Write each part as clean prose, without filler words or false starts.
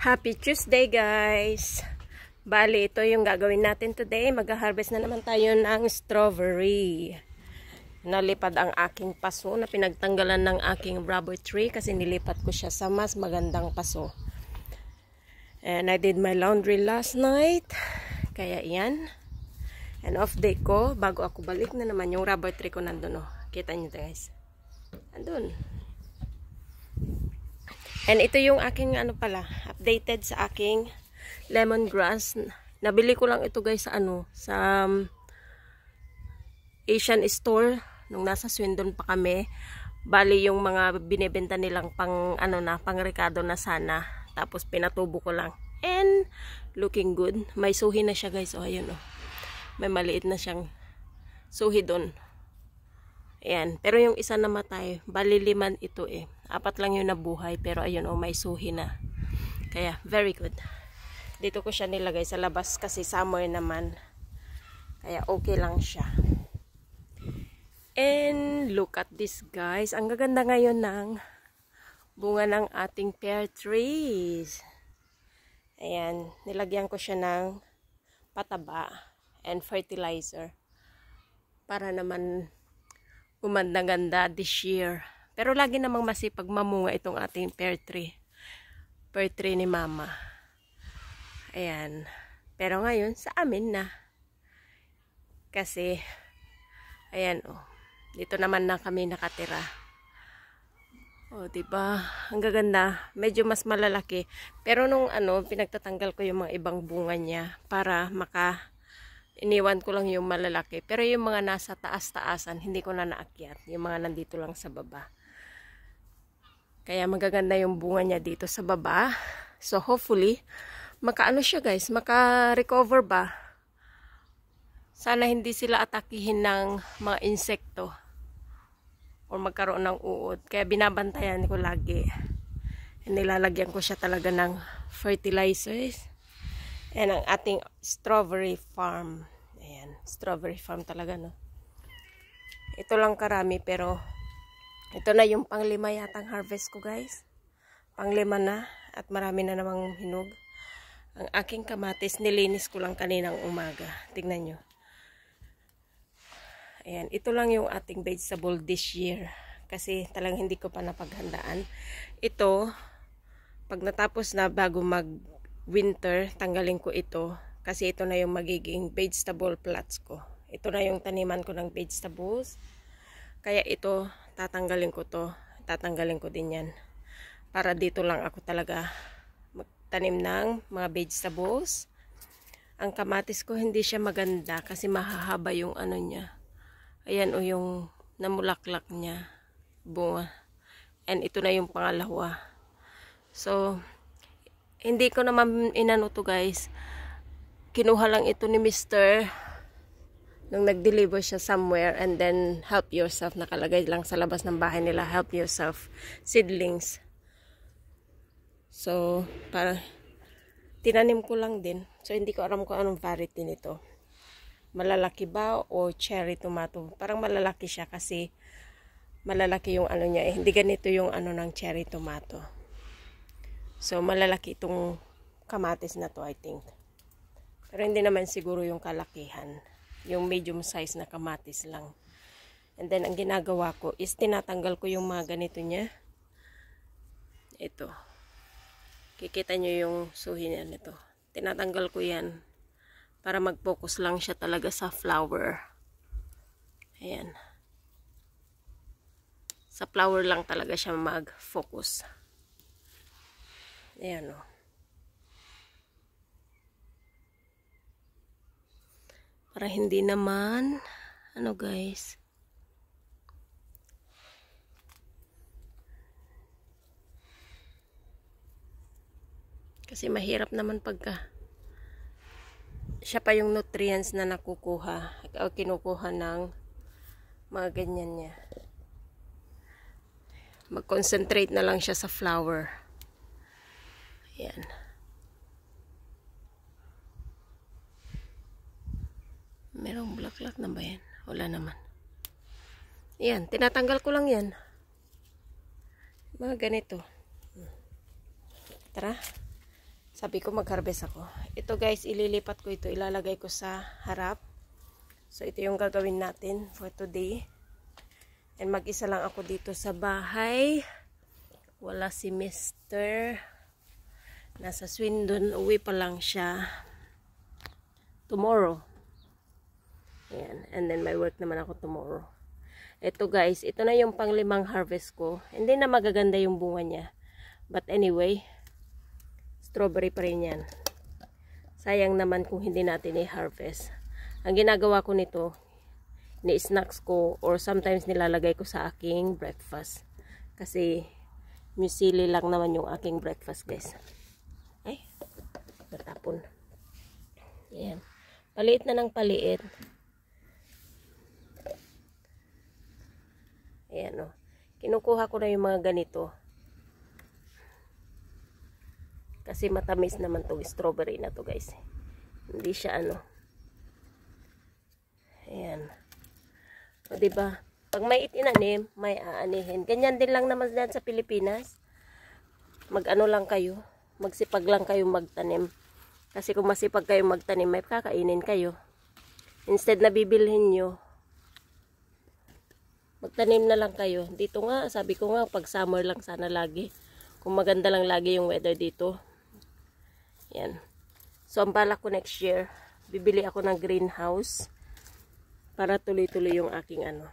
Happy Tuesday guys! Bali, ito yung gagawin natin today. Mag-harvest na naman tayo ng strawberry. Nalipad ang aking paso na pinagtanggalan ng aking rubber tree kasi nilipat ko siya sa mas magandang paso. And I did my laundry last night. Kaya yan. And off day ko, bago ako balik na naman yung rubber tree ko nandun. Oh. Kita nyo guys. Andun. And ito yung aking updated sa aking lemongrass. Nabili ko lang ito guys sa sa Asian store nung nasa Swindon pa kami. Bali yung mga binebenta nilang pang pang rekado na sana. Tapos pinatubo ko lang. And looking good. May suhi na siya guys. Oh, ayun oh. May maliit na siyang suhi doon. Ayan. Pero yung isa namatay, bali 5 ito eh. 4 lang yung nabuhay, pero ayun oh, may suhi na. Kaya, very good. Dito ko siya nilagay sa labas kasi summer naman. Kaya okay lang siya. And look at this guys. Ang gaganda ngayon ng bunga ng ating pear trees. Ayan. Nilagyan ko siya ng pataba and fertilizer. Para naman gumanda-ganda this year. Pero lagi namang masipag mamunga itong ating pear tree. Pear tree ni mama. Ayan. Pero ngayon, sa amin na. Kasi, ayan oh. Dito naman na kami nakatira. Oh, diba? Ang gaganda. Medyo mas malalaki. Pero nung pinagtatanggal ko yung mga ibang bunga niya para iniwan ko lang yung malalaki. Pero yung mga nasa taas-taasan, hindi ko na naakyat. Yung mga nandito lang sa baba. Kaya magaganda yung bunga niya dito sa baba. So hopefully, siya guys, maka-recover ba? Sana hindi sila atakihin ng mga insekto. O magkaroon ng uod. Kaya binabantayan ko lagi. Nilalagyan ko siya talaga ng fertilizers. And ang ating strawberry farm. Ayan, strawberry farm talaga, no? Ito lang karami, pero ito na yung pang-5 yatang harvest ko, guys. Pang-5 na, at marami na namang hinog. Ang aking kamatis, nilinis ko lang kaninang umaga. Tingnan nyo. Ayan, ito lang yung ating vegetable this year. Kasi talagang hindi ko pa napaghandaan. Ito, pag natapos na bago winter, tanggalin ko ito kasi ito na yung magiging vegetable plots ko. Ito na yung taniman ko ng vegetables. Kaya ito, tatanggalin ko din yan. Para dito lang ako talaga magtanim ng mga vegetables. Ang kamatis ko hindi siya maganda kasi mahahaba yung niya. Ayan o yung namulaklak niya. Bunga. And ito na yung pangalawa. So, hindi ko naman inano to guys. Kinuha lang ito ni Mr. Nung nag-deliver siya somewhere and then help yourself. Nakalagay lang sa labas ng bahay nila. Help yourself. Seedlings. So, para tinanim ko lang din. So, hindi ko alam kung anong variety nito. Malalaki ba o cherry tomato? Parang malalaki siya kasi malalaki yung niya. Hindi ganito yung ng cherry tomato. So, malalaki itong kamatis na to, I think. Pero hindi naman siguro yung kalakihan. Yung medium size na kamatis lang. And then, ang ginagawa ko is tinatanggal ko yung mga ganito niya. Ito. Kikita nyo yung suhi niya nito. Tinatanggal ko yan. Para mag-focus lang siya talaga sa flower. Ayan. Sa flower lang talaga siya mag-focus. Ayan o. Para hindi naman, guys. Kasi mahirap naman pagka siya pa yung nutrients na nakukuha o kinukuha ng mga ganyan niya. Mag-concentrate na lang siya sa flower. Ayan. Merong bulaklak na ba yan? Wala naman. Ayan, tinatanggal ko lang yan. Mga ganito. Tara. sabi ko mag-harvest ako. Ito guys, ililipat ko ito. Ilalagay ko sa harap. So, ito yung gagawin natin for today. And mag-isa lang ako dito sa bahay. Wala si Mr. Nasa Swindon. Uwi pa lang siya tomorrow. Ayan. And then may work naman ako tomorrow. Ito guys, ito na yung pang-5 harvest ko. Hindi na magaganda yung bunga niya. But anyway, strawberry pa rin yan. Sayang naman kung hindi natin i-harvest. Ang ginagawa ko nito, ni-snacks ko or sometimes nilalagay ko sa aking breakfast. Kasi muesli lang naman yung aking breakfast guys. Ay, natapon. Ayan. Paliit na ng paliit. Ayan o. Kinukuha ko na yung mga ganito. Kasi matamis naman tong strawberry na to guys. Hindi siya ano. Ayan. O diba? Pag may itinanim, may aanihin. Ganyan din lang naman dyan sa Pilipinas. Mag-ano lang kayo. Magsipag lang kayo magtanim. Kasi kung masipag kayo magtanim, may kakainin kayo. Instead na bibilhin nyo, magtanim na lang kayo. Dito nga, sabi ko nga, pag summer lang sana lagi. Kung maganda lang lagi yung weather dito. Yan. So, ang balak ko next year, bibili ako ng greenhouse para tuloy-tuloy yung aking ano.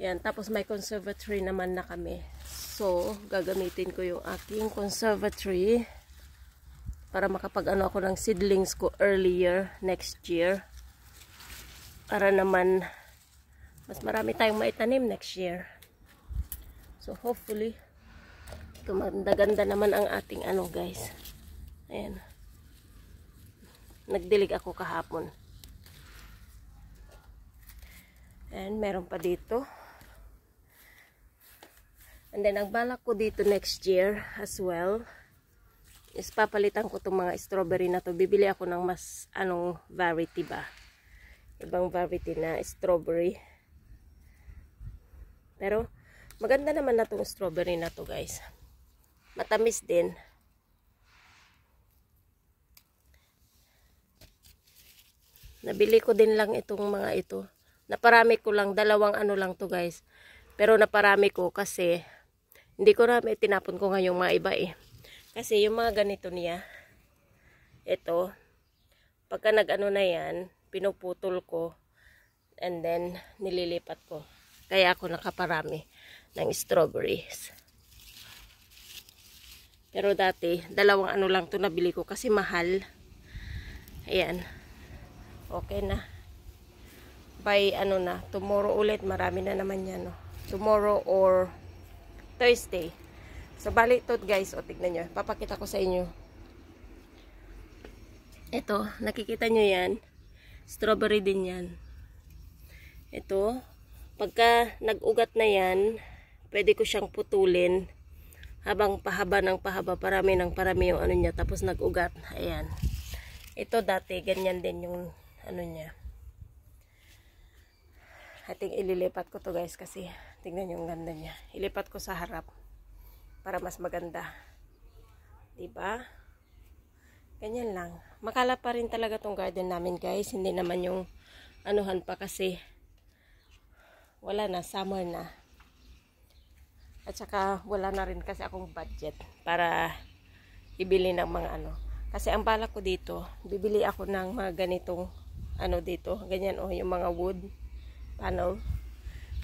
Yan. Tapos, may conservatory naman na kami. So, gagamitin ko yung aking conservatory para makapag-ano ako ng seedlings ko earlier next year. Para naman, mas marami tayong maitanim next year. So, hopefully, gumanda-ganda naman ang ating ano guys. Ayan. Nagdilig ako kahapon. And meron pa dito. And then, ang balak ko dito next year as well is papalitan ko itong mga strawberry na to. Bibili ako ng mas anong variety ba. Ibang variety na strawberry. Pero, maganda naman na itong strawberry na to guys. Matamis din. Nabili ko din lang itong mga ito. Naparami ko lang. 2 ano lang to guys. Pero naparami ko kasi hindi ko na tinapon ko ngayong mga iba eh. Kasi yung mga ganito niya, ito, pagka nag-ano na yan, pinuputol ko and then nililipat ko. Kaya ako nakaparami ng strawberries. Pero dati, 2 ano lang to nabili ko kasi mahal. Ayan. Okay na. By ano na, tomorrow ulit, marami na naman yan. No? Tomorrow or Thursday. So, bali ito guys, o tignan nyo. Papakita ko sa inyo. Ito, nakikita nyo yan. Strawberry din yan. Ito, pagka nag-ugat na yan, pwede ko siyang putulin. Habang pahaba ng pahaba, parami ng parami yung ano niya. Tapos nag-ugat. Ayan. Ito dati, ganyan din yung ano niya. Ating ililipat ko to guys kasi tingnan yung ganda niya. Ilipat ko sa harap para mas maganda. Diba? Ganyan lang. Makala pa rin talaga tong garden namin guys. Hindi naman yung anuhan pa kasi wala na, summer na. At saka wala na rin kasi akong budget para ibili ng mga ano. Kasi ang balak ko dito, bibili ako ng mga ganitong ano dito. Ganyan oh, yung mga wood panel.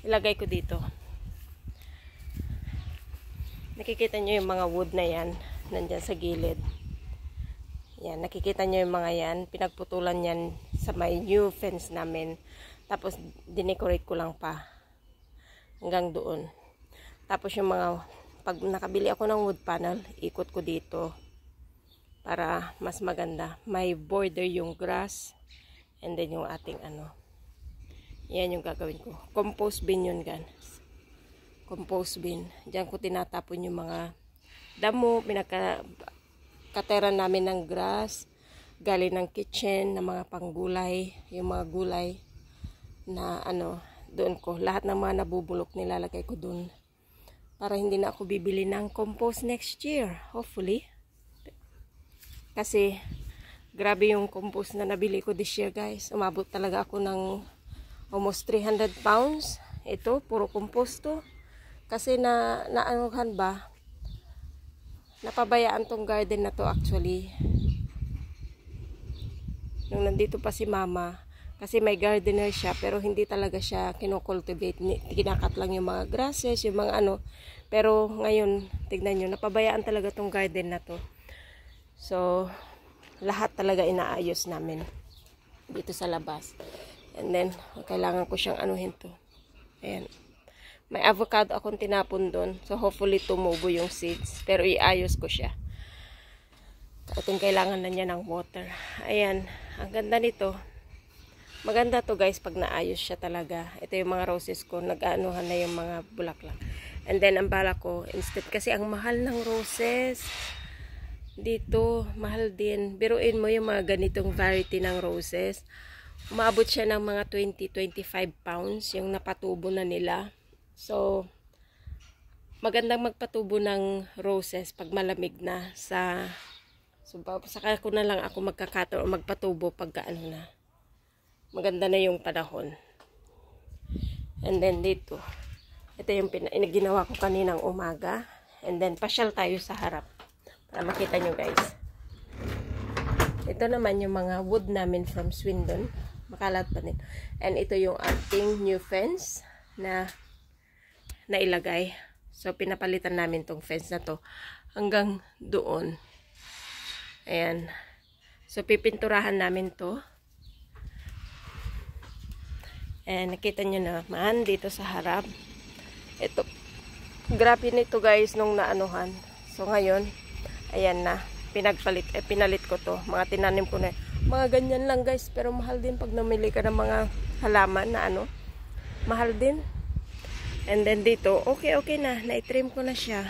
Ilagay ko dito. Nakikita nyo yung mga wood na yan. Nandyan sa gilid. Yan, nakikita nyo yung mga yan. Pinagputulan yan sa may new fence namin. Tapos, dinecorate ko lang pa. Hanggang doon. Tapos yung mga, pag nakabili ako ng wood panel, ikot ko dito. Para mas maganda. May border yung grass. And then yung ating ano. Yan yung gagawin ko. Compost bin yun guys. Compost bin. Diyan ko tinatapon yung mga damo. Pinagkateran namin ng grass. Galing ng kitchen. Ng mga panggulay. Yung mga gulay. Na ano. Doon ko. Lahat ng mga nabubulok nilalagay ko doon. Para hindi na ako bibili ng compost next year. Hopefully. Kasi, grabe yung compost na nabili ko this year, guys. Umabot talaga ako ng almost 300 pounds. Ito, puro compost to. Kasi naanuhan ba? Napabayaan tong garden na to actually. Nung nandito pa si mama, kasi may gardener siya, pero hindi talaga siya kinocultivate. Kinakat lang yung mga grasses, yung mga ano. Pero ngayon, tignan nyo, napabayaan talaga tong garden na to. So, lahat talaga inaayos namin dito sa labas. And then, kailangan ko siyang anuhin to. Ayan. May avocado akong tinapon doon. So, hopefully tumubo yung seeds. Pero iayos ko siya. Ating kailangan na niya ng water. Ayan. Ang ganda nito. Maganda to guys pag naayos siya talaga. Ito yung mga roses ko. Nag-aanuhan na yung mga bulaklak. And then, ang bala ko, instead, kasi ang mahal ng roses. Dito, mahal din. Biruin mo yung mga ganitong variety ng roses. Umabot siya ng mga 20-25 pounds yung napatubo na nila. So, magandang magpatubo ng roses pag malamig na sa... So, saka ko na lang ako magkakato o magpatubo pagka ano na. Maganda na yung panahon. And then dito, ito yung ginawa ko kaninang umaga. And then, pasyal tayo sa harap. Para makita nyo guys. Ito naman yung mga wood namin from Swindon. Makalat pa din. And ito yung ating new fence na nailagay. So, pinapalitan namin tong fence na to hanggang doon. Ayan. So, pipinturahan namin to. And nakita nyo naman dito sa harap. Ito. Grabe nito guys nung naanuhan. So, ngayon, ayan na. Pinalit ko to. Mga tinanim ko na. Mga ganyan lang guys. Pero mahal din pag namili ka ng mga halaman na ano. Mahal din. And then dito, okay na. Na-trim ko na siya.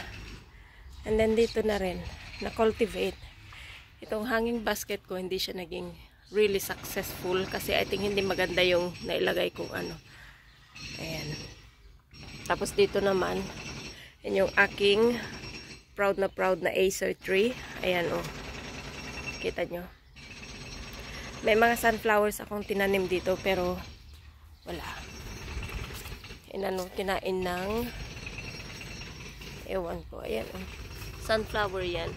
And then dito na rin. Na-cultivate. Itong hanging basket ko, hindi siya naging really successful. Kasi I think hindi maganda yung nailagay kong ano. Ayan. Tapos dito naman, yan yung aking proud na acer tree. Ayan o. Kita nyo. May mga sunflowers akong tinanim dito pero wala. Kinain ng ewan ko. Ayan o. Sunflower yan.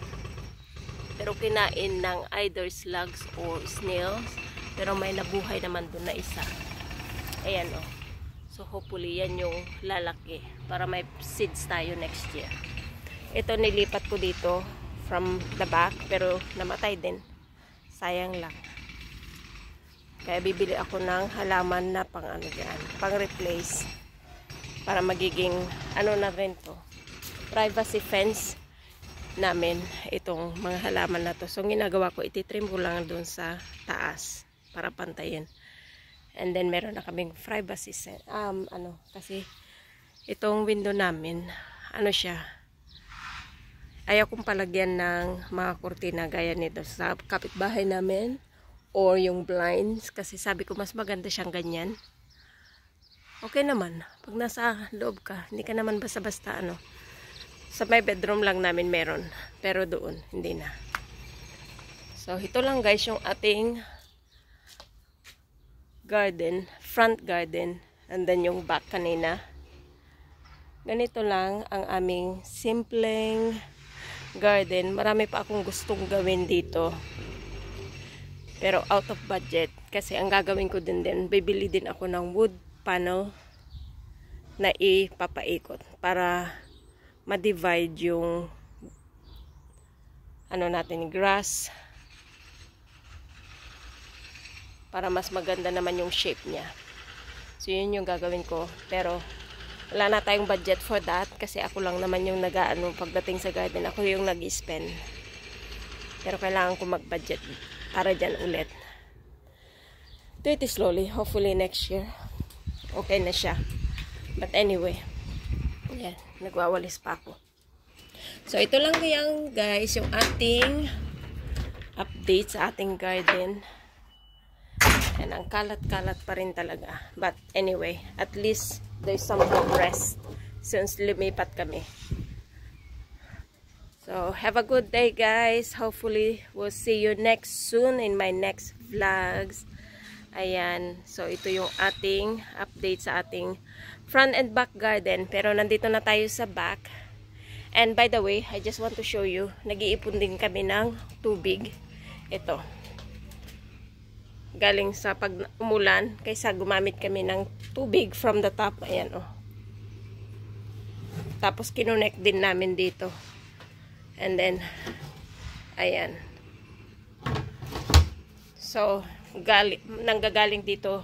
Pero kinain ng either slugs or snails. Pero may nabuhay naman dun na isa. Ayan o. So hopefully yan yung lalaki. Para may seeds tayo next year. Ito nilipat ko dito from the back pero namatay din. Sayang lang. Kaya bibili ako ng halaman na pang ano dyan, pang replace. Para magiging ano na rin to. Privacy fence namin itong mga halaman na to. So ginagawa ko, ititrim ko lang doon sa taas para pantayin. And then meron na kaming privacy kasi itong window namin, ano siya, ayaw kong palagyan ng mga kurtina gaya nito sa kapitbahay namin or yung blinds kasi sabi ko mas maganda siyang ganyan. Okay naman. Pag nasa loob ka, hindi ka naman basta-basta ano. Sa may bedroom lang namin meron. Pero doon, hindi na. So, ito lang guys yung ating garden. Front garden. And then yung back kanina. Ganito lang ang aming simpleng garden. Marami pa akong gustong gawin dito. Pero out of budget. Kasi ang gagawin ko din, bibili din ako ng wood panel na ipapaikot. Para ma-divide yung ano natin, grass. Para mas maganda naman yung shape niya. So yun yung gagawin ko. Pero wala na tayong budget for that kasi ako lang naman yung nag-aano pagdating sa garden. Ako yung nag-spend. Pero kailangan ko mag-budget para dyan ulit. Do it slowly. Hopefully next year okay na siya. But anyway, yan, nagwawalis pa ako. So ito lang yan guys yung ating update sa ating garden. And ang kalat-kalat pa rin talaga. But anyway, at least there's some more rest since lumipat kami. So, have a good day, guys. Hopefully, we'll see you next soon in my next vlogs. Ayan. So, ito yung ating update sa ating front and back garden. Pero, nandito na tayo sa back. And, by the way, I just want to show you, nag-iipon din kami ng tubig. Ito. Galing sa pag umulan, kaysa gumamit kami ng tubig from the top. Ayan, oh. Tapos, kinonect din namin dito. And then, ayan. So, nanggagaling dito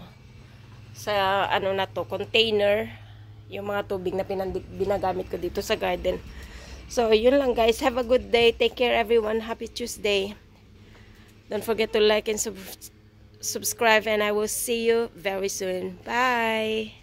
sa ano na to, container, yung mga tubig na binagamit ko dito sa garden. So, yun lang guys. Have a good day. Take care everyone. Happy Tuesday. Don't forget to like and subscribe, and I will see you very soon. Bye!